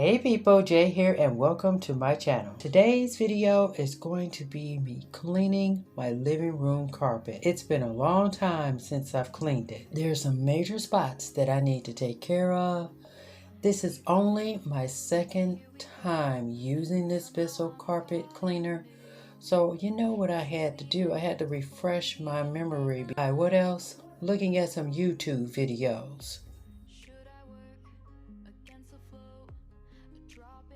Hey people, Jay here and welcome to my channel. Today's video is going to be me cleaning my living room carpet. It's been a long time since I've cleaned it. There's some major spots that I need to take care of. This is only my second time using this Bissell carpet cleaner. So you know what I had to do? I had to refresh my memory by what else? Looking at some YouTube videos.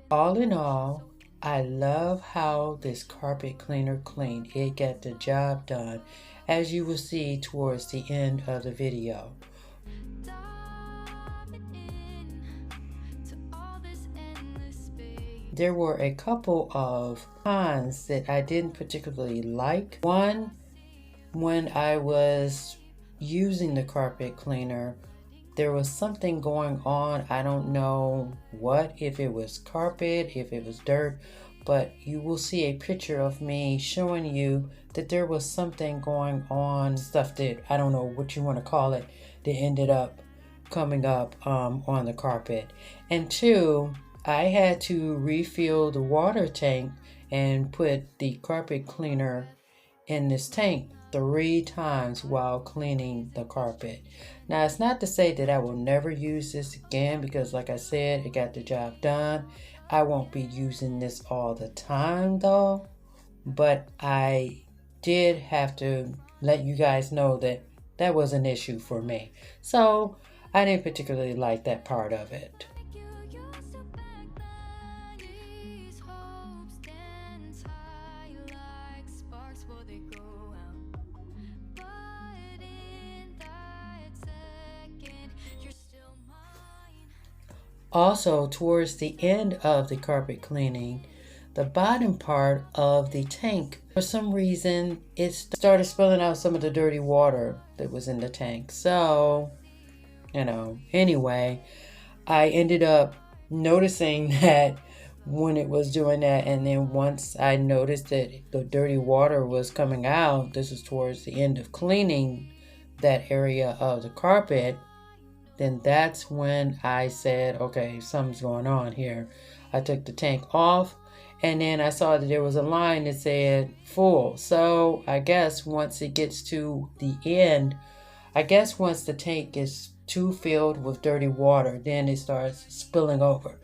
All in all, I love how this carpet cleaner cleaned. It got the job done, as you will see towards the end of the video. There were a couple of cons that I didn't particularly like. One, when I was using the carpet cleaner, there was something going on. I don't know what, if it was carpet, if it was dirt, but you will see a picture of me showing you that there was something going on, stuff that, I don't know what you want to call it, that ended up coming up on the carpet. And two, I had to refill the water tank and put the carpet cleaner in this tank 3 times while cleaning the carpet. Now, it's not to say that I will never use this again, because like I said, it got the job done. I won't be using this all the time though, but I did have to let you guys know that that was an issue for me. So I didn't particularly like that part of it. Also, towards the end of the carpet cleaning, the bottom part of the tank, for some reason, it started spilling out some of the dirty water that was in the tank. So, anyway, I ended up noticing that when it was doing that, and then once I noticed that the dirty water was coming out, this is towards the end of cleaning that area of the carpet, then that's when I said, okay, something's going on here. I took the tank off, and then I saw that there was a line that said full. So I guess once it gets to the end, once the tank is too filled with dirty water, then it starts spilling over.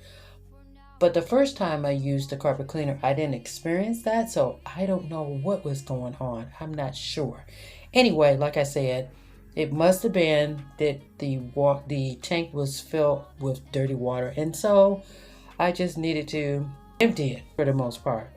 But the first time I used the carpet cleaner, I didn't experience that, so I don't know what was going on. I'm not sure. Anyway, like I said, it must have been that the tank was filled with dirty water, and so I just needed to empty it for the most part.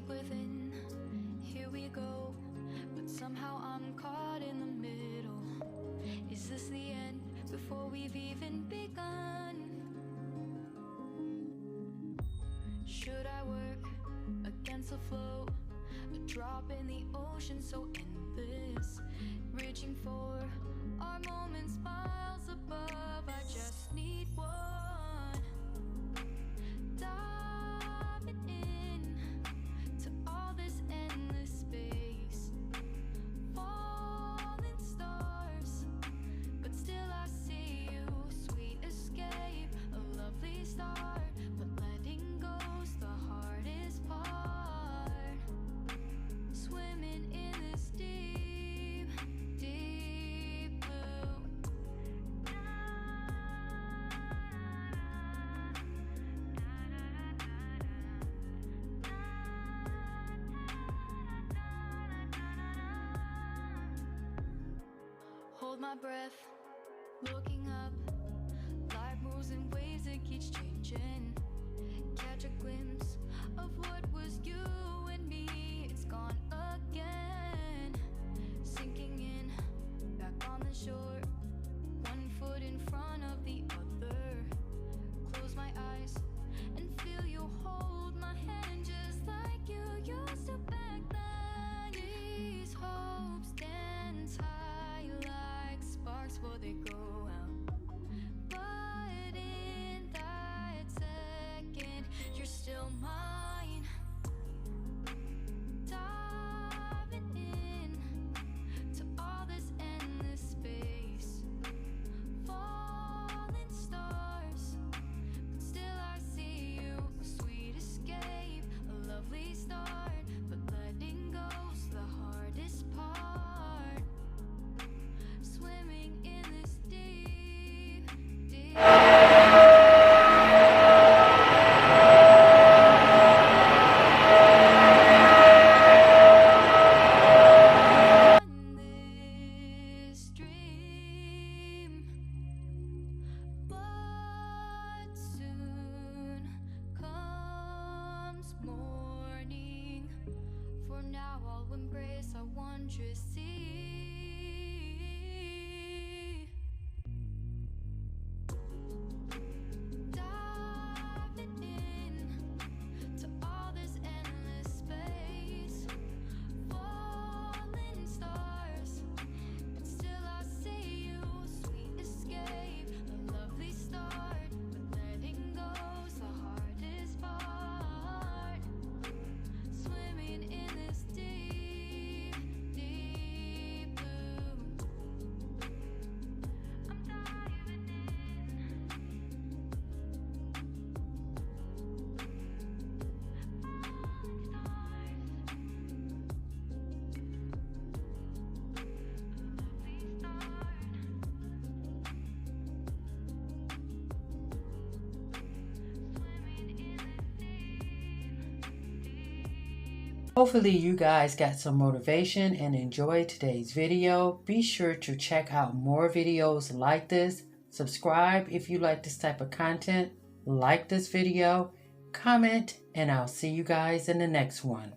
Within, here we go, but somehow I'm caught in the middle. Is this the end before we've even begun? Should I work against the flow, a drop in the ocean so endless, reaching for our moments miles above? I just need one. my breath, looking up. Life moves in ways that keeps changing. Catch a glimpse of what was you and me. It's gone again. Sinking in, back on the shore. One foot in front of the other. Close my eyes and feel you hold my hand just like you used to back then. These hopes dance high like sparks before they go out. But in that second, you're still mine. Diving in to all this endless space. Falling stars, but still I see you. A sweet escape, a lovely start, but letting go's the hardest part. Swimming in this deep, deep. This dream, but soon comes morning. For now I'll embrace our wondrous sea. Diving in to all this endless space. Falling stars, but still I see you. Sweet escape, a lovely start, but letting go's the hardest part. Swimming in this deep, deep blue. I'm diving in. Falling stars, lovely start. Swimming in this deep, deep. Hopefully you guys got some motivation and enjoyed today's video. Be sure to check out more videos like this. Subscribe if you like this type of content. Like this video, comment, and I'll see you guys in the next one.